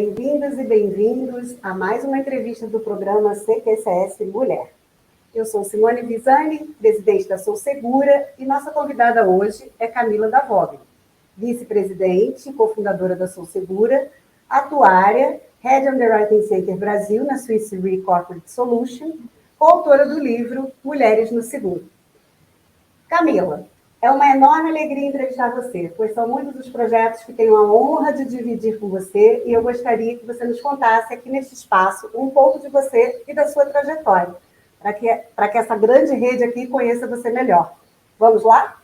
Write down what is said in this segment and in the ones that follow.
Bem-vindas e bem-vindos a mais uma entrevista do programa CQCS Mulher. Eu sou Simone Visani, presidente da Sou Segura, e nossa convidada hoje é Camila Davogli, vice-presidente e cofundadora da Sou Segura, atuária, Head Underwriting Center Brasil na Swiss Re Corporate Solution, coautora do livro Mulheres no Seguro. Camila, é uma enorme alegria entrevistar você, pois são muitos os projetos que tenho a honra de dividir com você e eu gostaria que você nos contasse aqui neste espaço um pouco de você e da sua trajetória, para que essa grande rede aqui conheça você melhor. Vamos lá?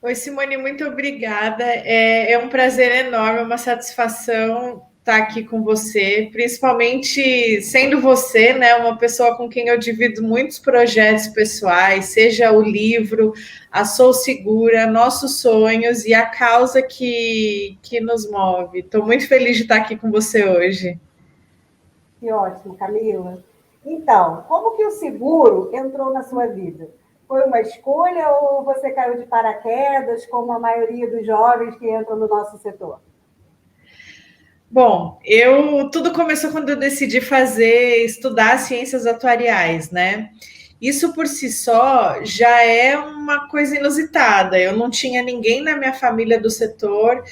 Oi, Simone, muito obrigada. É um prazer enorme, uma satisfação estar aqui com você, principalmente sendo você, né, uma pessoa com quem eu divido muitos projetos pessoais, seja o livro, a Sou Segura, nossos sonhos e a causa que nos move. Estou muito feliz de estar aqui com você hoje. Que ótimo, Camila. Então, como que o seguro entrou na sua vida? Foi uma escolha ou você caiu de paraquedas, como a maioria dos jovens que entram no nosso setor? Bom, tudo começou quando eu decidi estudar ciências atuariais, né? Isso por si só já é uma coisa inusitada. Eu não tinha ninguém na minha família do setor,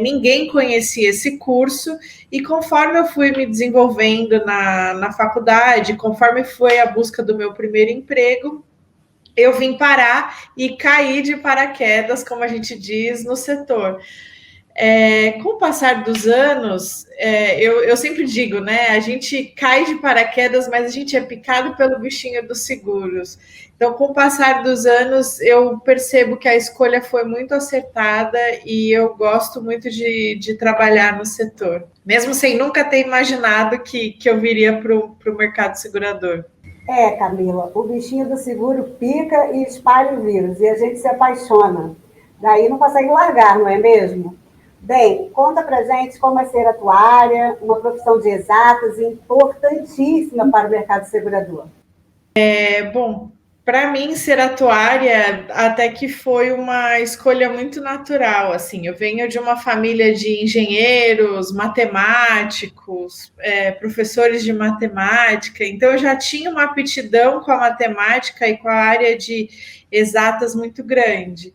ninguém conhecia esse curso, e conforme eu fui me desenvolvendo na faculdade, conforme foi a busca do meu primeiro emprego, eu vim parar e cair de paraquedas, como a gente diz, no setor. Com o passar dos anos, eu sempre digo, né? A gente cai de paraquedas, mas a gente é picado pelo bichinho dos seguros. Então, com o passar dos anos, eu percebo que a escolha foi muito acertada e eu gosto muito de trabalhar no setor, mesmo sem nunca ter imaginado que eu viria para o mercado segurador. Camila, o bichinho do seguro pica e espalha o vírus, e a gente se apaixona. Daí não consegue largar, não é mesmo? Bem, conta pra gente como é ser atuária, uma profissão de exatas e importantíssima para o mercado segurador. Bom, para mim ser atuária até que foi uma escolha muito natural, assim. Eu venho de uma família de engenheiros, matemáticos, professores de matemática, então eu já tinha uma aptidão com a matemática e com a área de exatas muito grande.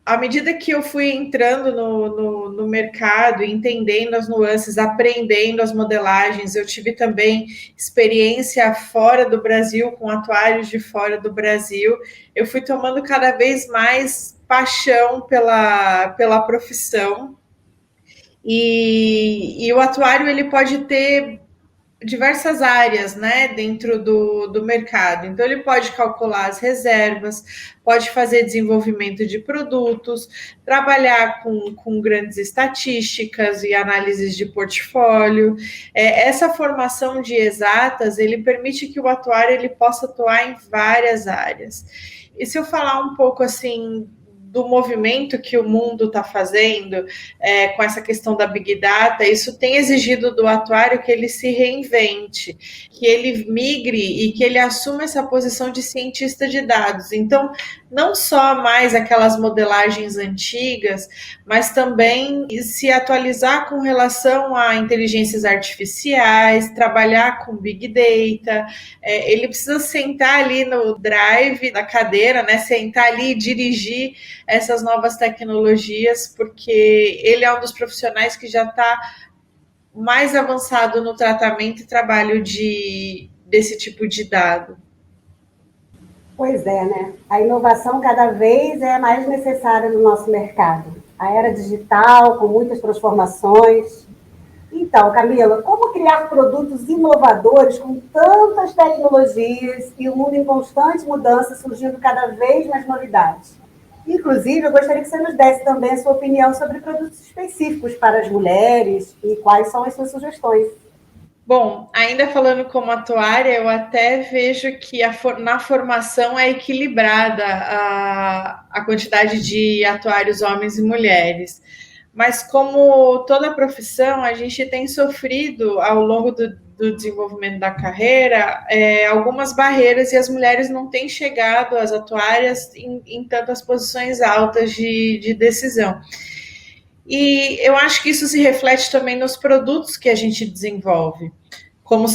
À medida que eu fui entrando no mercado, entendendo as nuances, aprendendo as modelagens, eu tive também experiência fora do Brasil, com atuários de fora do Brasil, eu fui tomando cada vez mais paixão pela profissão. E o atuário ele pode ter diversas áreas, né, dentro do mercado. Então, ele pode calcular as reservas, pode fazer desenvolvimento de produtos, trabalhar com grandes estatísticas e análises de portfólio. Essa formação de exatas, ele permite que o atuário ele possa atuar em várias áreas. E se eu falar um pouco assim do movimento que o mundo está fazendo com essa questão da Big Data, isso tem exigido do atuário que ele se reinvente, que ele migre e que ele assuma essa posição de cientista de dados. Então, não só mais aquelas modelagens antigas, mas também se atualizar com relação a inteligências artificiais, trabalhar com Big Data. Ele precisa sentar ali no drive da cadeira, né? Sentar ali e dirigir essas novas tecnologias, porque ele é um dos profissionais que já está mais avançado no tratamento e trabalho desse tipo de dado. Pois é, né? A inovação cada vez é mais necessária no nosso mercado. A era digital, com muitas transformações. Então, Camila, como criar produtos inovadores com tantas tecnologias e o mundo em constante mudança, surgindo cada vez mais novidades? Inclusive, eu gostaria que você nos desse também a sua opinião sobre produtos específicos para as mulheres e quais são as suas sugestões. Bom, ainda falando como atuária, eu até vejo que na formação é equilibrada a quantidade de atuários homens e mulheres. Mas como toda profissão, a gente tem sofrido ao longo do desenvolvimento da carreira algumas barreiras e as mulheres não têm chegado, as atuárias, em tantas posições altas de decisão. E eu acho que isso se reflete também nos produtos que a gente desenvolve, como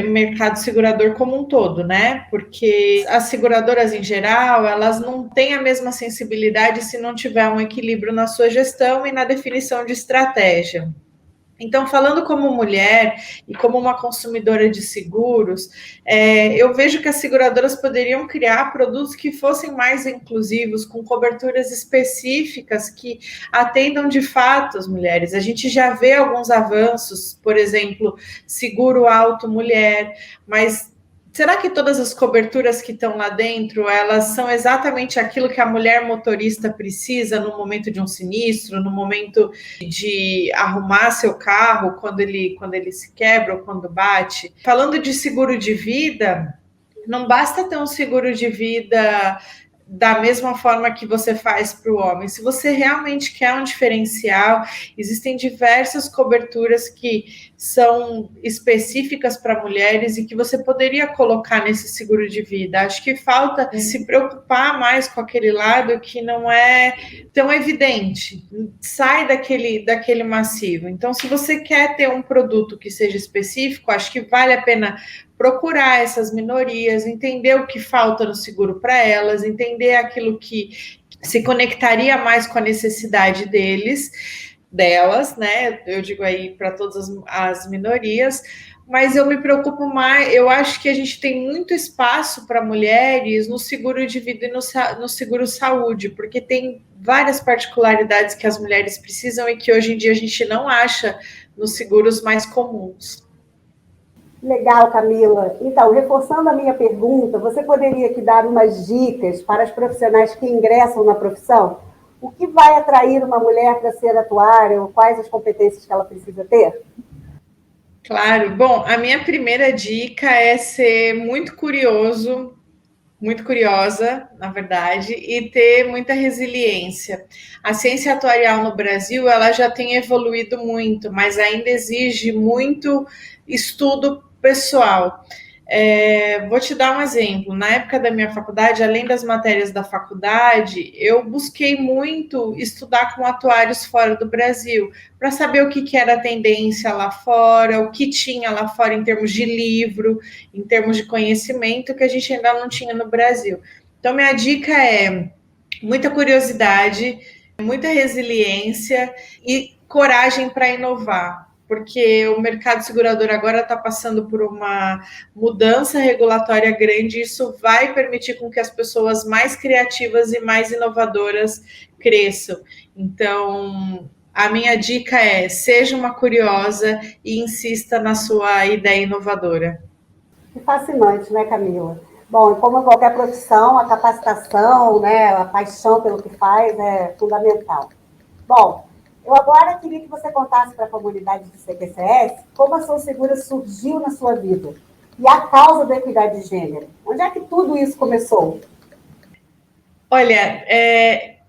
mercado segurador como um todo, né? Porque as seguradoras em geral, elas não têm a mesma sensibilidade se não tiver um equilíbrio na sua gestão e na definição de estratégia. Então, falando como mulher e como uma consumidora de seguros, eu vejo que as seguradoras poderiam criar produtos que fossem mais inclusivos, com coberturas específicas que atendam de fato as mulheres. A gente já vê alguns avanços, por exemplo, seguro alto mulher, mas será que todas as coberturas que estão lá dentro, elas são exatamente aquilo que a mulher motorista precisa no momento de um sinistro, no momento de arrumar seu carro quando ele se quebra ou quando bate? Falando de seguro de vida, não basta ter um seguro de vida da mesma forma que você faz para o homem. Se você realmente quer um diferencial, existem diversas coberturas que são específicas para mulheres e que você poderia colocar nesse seguro de vida. Acho que falta se preocupar mais com aquele lado que não é tão evidente. Sai daquele massivo. Então, se você quer ter um produto que seja específico, acho que vale a pena procurar essas minorias, entender o que falta no seguro para elas, entender aquilo que se conectaria mais com a necessidade delas, né? Eu digo aí para todas as minorias, mas eu me preocupo mais, eu acho que a gente tem muito espaço para mulheres no seguro de vida e no seguro saúde, porque tem várias particularidades que as mulheres precisam e que hoje em dia a gente não acha nos seguros mais comuns. Legal, Camila. Então, reforçando a minha pergunta, você poderia aqui dar umas dicas para as profissionais que ingressam na profissão? O que vai atrair uma mulher para ser atuária ou quais as competências que ela precisa ter? Claro. Bom, a minha primeira dica é ser muito curioso, muito curiosa, na verdade, e ter muita resiliência. A ciência atuarial no Brasil, ela já tem evoluído muito, mas ainda exige muito estudo pessoal. Vou te dar um exemplo. Na época da minha faculdade, além das matérias da faculdade, eu busquei muito estudar com atuários fora do Brasil, para saber o que era a tendência lá fora, o que tinha lá fora em termos de livro, em termos de conhecimento, que a gente ainda não tinha no Brasil. Então, minha dica é muita curiosidade, muita resiliência e coragem para inovar, porque o mercado segurador agora está passando por uma mudança regulatória grande, e isso vai permitir com que as pessoas mais criativas e mais inovadoras cresçam. Então, a minha dica é: seja uma curiosa e insista na sua ideia inovadora. Que fascinante, né, Camila? Bom, como em qualquer profissão, a capacitação, né, a paixão pelo que faz é fundamental. Bom, eu agora queria que você contasse para a comunidade do CQCS como a Sou Segura surgiu na sua vida e a causa da equidade de gênero. Onde é que tudo isso começou? Olha,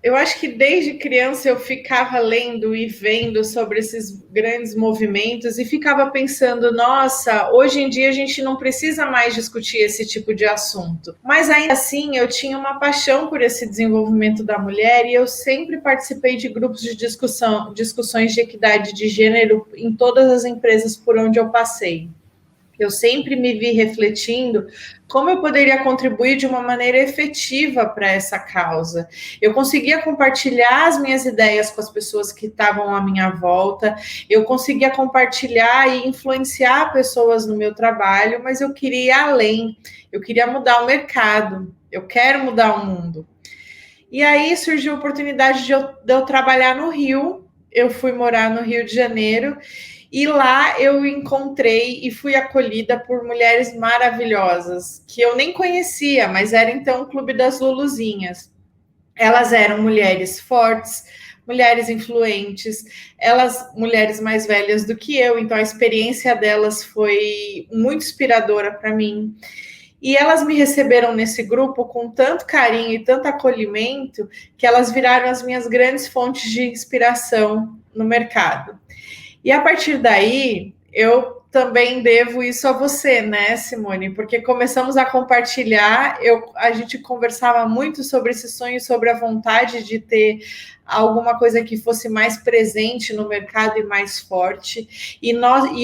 eu acho que desde criança eu ficava lendo e vendo sobre esses grandes movimentos e ficava pensando, nossa, hoje em dia a gente não precisa mais discutir esse tipo de assunto. Mas ainda assim eu tinha uma paixão por esse desenvolvimento da mulher e eu sempre participei de grupos de discussões de equidade de gênero em todas as empresas por onde eu passei. Eu sempre me vi refletindo como eu poderia contribuir de uma maneira efetiva para essa causa. Eu conseguia compartilhar as minhas ideias com as pessoas que estavam à minha volta, eu conseguia compartilhar e influenciar pessoas no meu trabalho, mas eu queria ir além, eu queria mudar o mercado, eu quero mudar o mundo. E aí surgiu a oportunidade de eu trabalhar no Rio, eu fui morar no Rio de Janeiro, e lá eu encontrei e fui acolhida por mulheres maravilhosas, que eu nem conhecia, mas era então o Clube das Luluzinhas. Elas eram mulheres fortes, mulheres influentes, elas mulheres mais velhas do que eu, então a experiência delas foi muito inspiradora para mim. E elas me receberam nesse grupo com tanto carinho e tanto acolhimento que elas viraram as minhas grandes fontes de inspiração no mercado. E a partir daí, eu também devo isso a você, né, Simone? Porque começamos a compartilhar, a gente conversava muito sobre esse sonho, sobre a vontade de ter alguma coisa que fosse mais presente no mercado e mais forte. E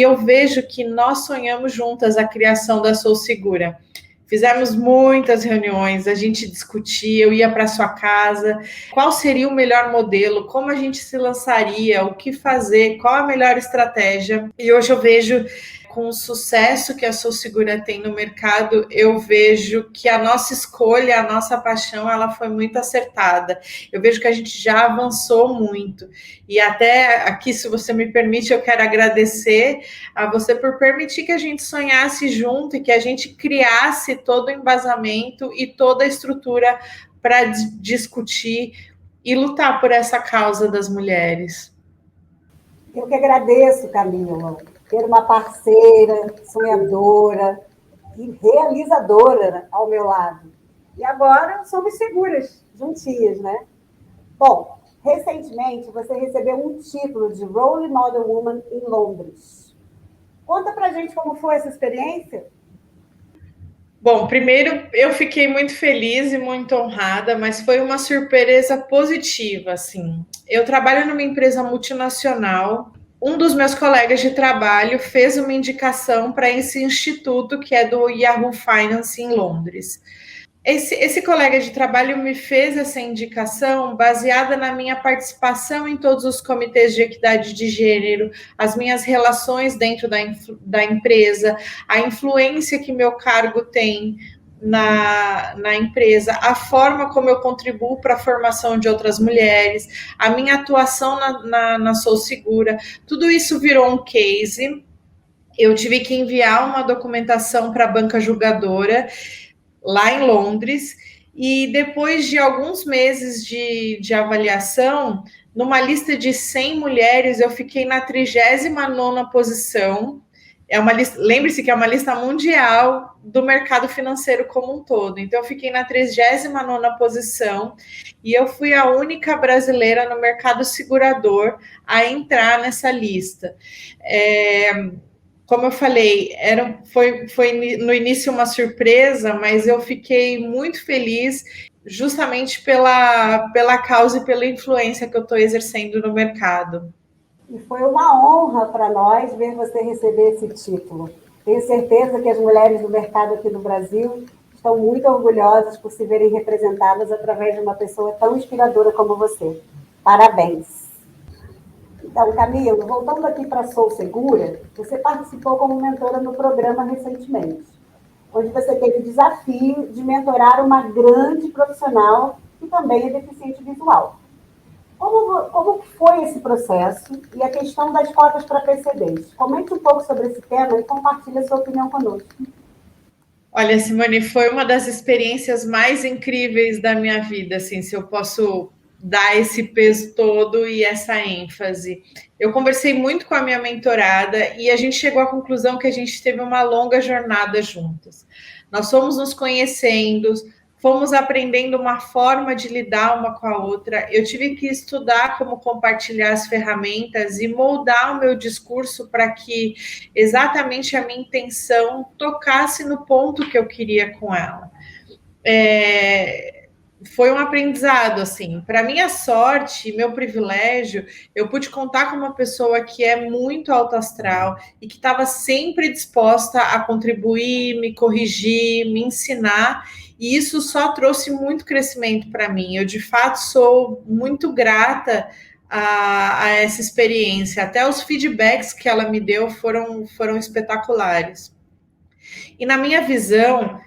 eu vejo que nós sonhamos juntas a criação da Sou Segura. Fizemos muitas reuniões, a gente discutia, eu ia para sua casa, qual seria o melhor modelo, como a gente se lançaria, o que fazer, qual a melhor estratégia. E hoje eu vejo, com o sucesso que a Sou Segura tem no mercado, eu vejo que a nossa escolha, a nossa paixão, ela foi muito acertada. Eu vejo que a gente já avançou muito. E até aqui, se você me permite, eu quero agradecer a você por permitir que a gente sonhasse junto e que a gente criasse todo o embasamento e toda a estrutura para discutir e lutar por essa causa das mulheres. Eu que agradeço, Camila, ter uma parceira sonhadora e realizadora ao meu lado. E agora somos seguras, juntinhas, né? Bom, recentemente você recebeu um título de Role Model Woman em Londres. Conta pra gente como foi essa experiência. Bom, primeiro eu fiquei muito feliz e muito honrada, mas foi uma surpresa positiva, assim. Eu trabalho numa empresa multinacional. Um dos meus colegas de trabalho fez uma indicação para esse instituto que é do Yahoo Finance em Londres. Esse colega de trabalho me fez essa indicação baseada na minha participação em todos os comitês de equidade de gênero, as minhas relações dentro da empresa, a influência que meu cargo tem na empresa, a forma como eu contribuo para a formação de outras mulheres, a minha atuação na Sou Segura, tudo isso virou um case. Eu tive que enviar uma documentação para a banca julgadora lá em Londres, e depois de alguns meses de avaliação, numa lista de 100 mulheres, eu fiquei na 39ª posição. É uma lista, lembre-se que é uma lista mundial do mercado financeiro como um todo. Então, eu fiquei na 39ª posição e eu fui a única brasileira no mercado segurador a entrar nessa lista. Como eu falei, foi no início uma surpresa, mas eu fiquei muito feliz justamente pela causa e pela influência que eu estou exercendo no mercado. E foi uma honra para nós ver você receber esse título. Tenho certeza que as mulheres do mercado aqui no Brasil estão muito orgulhosas por se verem representadas através de uma pessoa tão inspiradora como você. Parabéns! Então, Camila, voltando aqui para a Sou Segura, você participou como mentora no programa recentemente, onde você teve o desafio de mentorar uma grande profissional que também é deficiente visual. Como foi esse processo e a questão das cotas para PCDs? Comente um pouco sobre esse tema e compartilhe a sua opinião conosco. Olha, Simone, foi uma das experiências mais incríveis da minha vida, assim, se eu posso dar esse peso todo e essa ênfase. Eu conversei muito com a minha mentorada e a gente chegou à conclusão que a gente teve uma longa jornada juntas. Nós fomos nos conhecendo, fomos aprendendo uma forma de lidar uma com a outra. Eu tive que estudar como compartilhar as ferramentas e moldar o meu discurso para que exatamente a minha intenção tocasse no ponto que eu queria com ela. Foi um aprendizado, assim. Para minha sorte, meu privilégio, eu pude contar com uma pessoa que é muito alto astral e que estava sempre disposta a contribuir, me corrigir, me ensinar, e isso só trouxe muito crescimento para mim. Eu, de fato, sou muito grata a essa experiência. Até os feedbacks que ela me deu foram espetaculares. E na minha visão,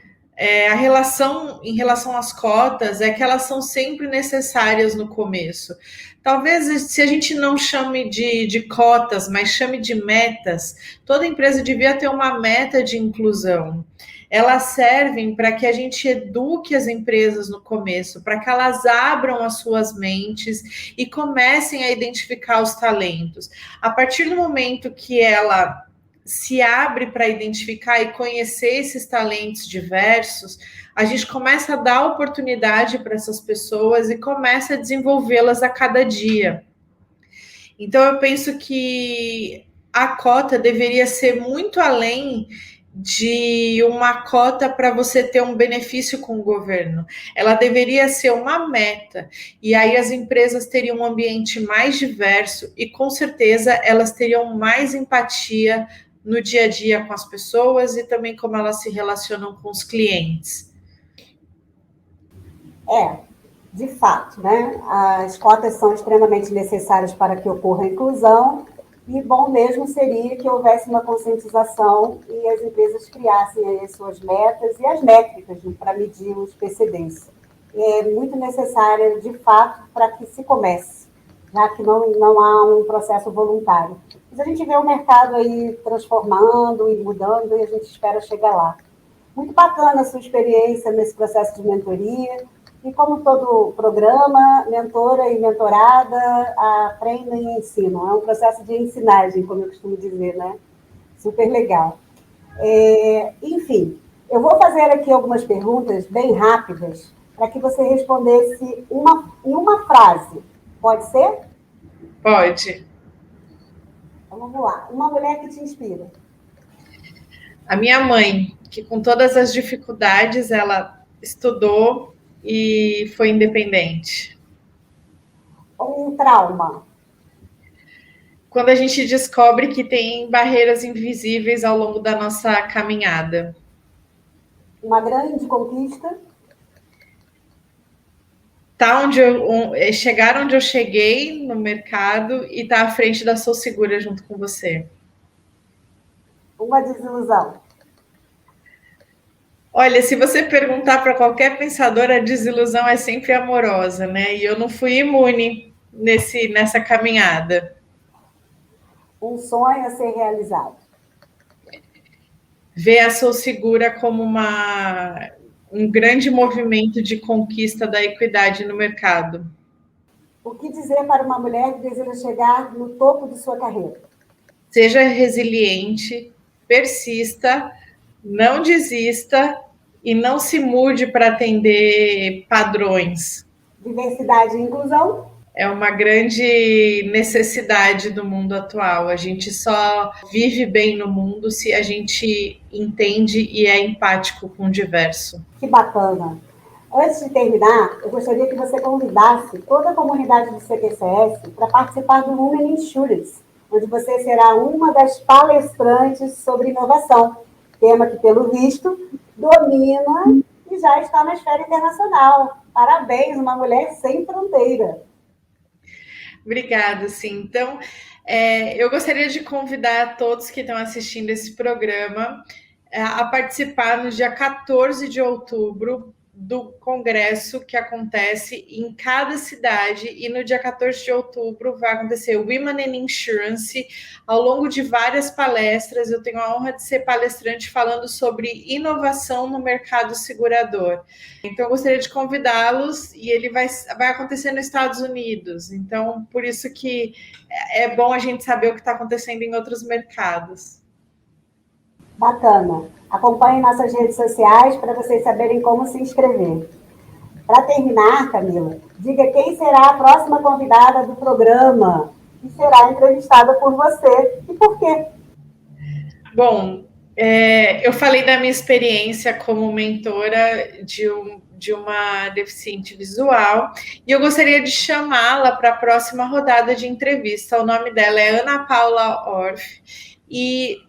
a relação em relação às cotas é que elas são sempre necessárias no começo. Talvez se a gente não chame de cotas, mas chame de metas, toda empresa devia ter uma meta de inclusão. Elas servem para que a gente eduque as empresas no começo, para que elas abram as suas mentes e comecem a identificar os talentos. A partir do momento que ela se abre para identificar e conhecer esses talentos diversos, a gente começa a dar oportunidade para essas pessoas e começa a desenvolvê-las a cada dia. Então, eu penso que a cota deveria ser muito além de uma cota para você ter um benefício com o governo. Ela deveria ser uma meta. E aí as empresas teriam um ambiente mais diverso e, com certeza, elas teriam mais empatia no dia a dia com as pessoas e também como elas se relacionam com os clientes. De fato, né? As cotas são extremamente necessárias para que ocorra a inclusão, e bom mesmo seria que houvesse uma conscientização e as empresas criassem as suas metas e as métricas, né, para medir os PCDs. É muito necessária, de fato, para que se comece, já que não há um processo voluntário. Mas a gente vê o mercado aí transformando e mudando, e a gente espera chegar lá. Muito bacana a sua experiência nesse processo de mentoria. E como todo programa, mentora e mentorada aprendem e ensinam. É um processo de ensinagem, como eu costumo dizer, né? Super legal. Enfim, eu vou fazer aqui algumas perguntas bem rápidas para que você respondesse em uma frase. Pode ser? Pode. Então, vamos lá. Uma mulher que te inspira. A minha mãe, que com todas as dificuldades, ela estudou e foi independente. Um trauma. Quando a gente descobre que tem barreiras invisíveis ao longo da nossa caminhada. Uma grande conquista. Chegar onde eu cheguei no mercado e estar à frente da Sou Segura junto com você. Uma desilusão. Olha, se você perguntar para qualquer pensador, a desilusão é sempre amorosa, né? E eu não fui imune nessa caminhada. Um sonho a ser realizado. Ver a Sou Segura como um grande movimento de conquista da equidade no mercado. O que dizer para uma mulher que deseja chegar no topo de sua carreira? Seja resiliente, persista, não desista e não se mude para atender padrões. Diversidade e inclusão. É uma grande necessidade do mundo atual. A gente só vive bem no mundo se a gente entende e é empático com o diverso. Que bacana. Antes de terminar, eu gostaria que você convidasse toda a comunidade do CQCS para participar do Women Insurance, onde você será uma das palestrantes sobre inovação, tema que, pelo visto, domina e já está na esfera internacional. Parabéns, uma mulher sem fronteira. Obrigada, sim. Então, eu gostaria de convidar todos que estão assistindo esse programa a participar no dia 14 de outubro do congresso que acontece em cada cidade, e no dia 14 de outubro vai acontecer o Women in Insurance, ao longo de várias palestras. Eu tenho a honra de ser palestrante falando sobre inovação no mercado segurador. Então, eu gostaria de convidá-los, e ele vai acontecer nos Estados Unidos. Então, por isso que é bom a gente saber o que está acontecendo em outros mercados. Bacana. Acompanhe nossas redes sociais para vocês saberem como se inscrever. Para terminar, Camila, diga quem será a próxima convidada do programa que será entrevistada por você e por quê. Bom, eu falei da minha experiência como mentora de uma deficiente visual, e eu gostaria de chamá-la para a próxima rodada de entrevista. O nome dela é Ana Paula Orff, e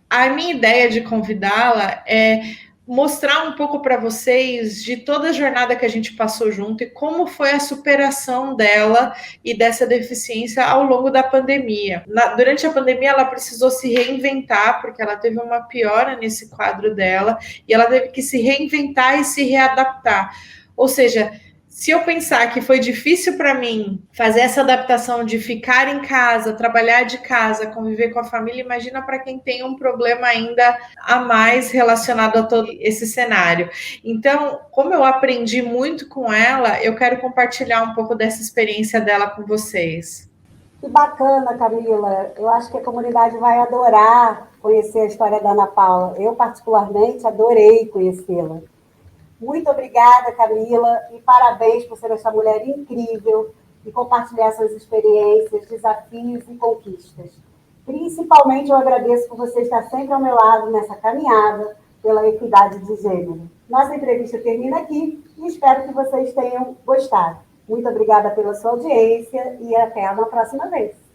a minha ideia de convidá-la é mostrar um pouco para vocês de toda a jornada que a gente passou junto e como foi a superação dela e dessa deficiência ao longo da pandemia. Durante a pandemia, ela precisou se reinventar, porque ela teve uma piora nesse quadro dela, e ela teve que se reinventar e se readaptar. Ou seja, se eu pensar que foi difícil para mim fazer essa adaptação de ficar em casa, trabalhar de casa, conviver com a família, imagina para quem tem um problema ainda a mais relacionado a todo esse cenário. Então, como eu aprendi muito com ela, eu quero compartilhar um pouco dessa experiência dela com vocês. Que bacana, Camila. Eu acho que a comunidade vai adorar conhecer a história da Ana Paula. Eu, particularmente, adorei conhecê-la. Muito obrigada, Camila, e parabéns por ser essa mulher incrível e compartilhar suas experiências, desafios e conquistas. Principalmente eu agradeço por você estar sempre ao meu lado nessa caminhada pela equidade de gênero. Nossa entrevista termina aqui e espero que vocês tenham gostado. Muito obrigada pela sua audiência e até uma próxima vez.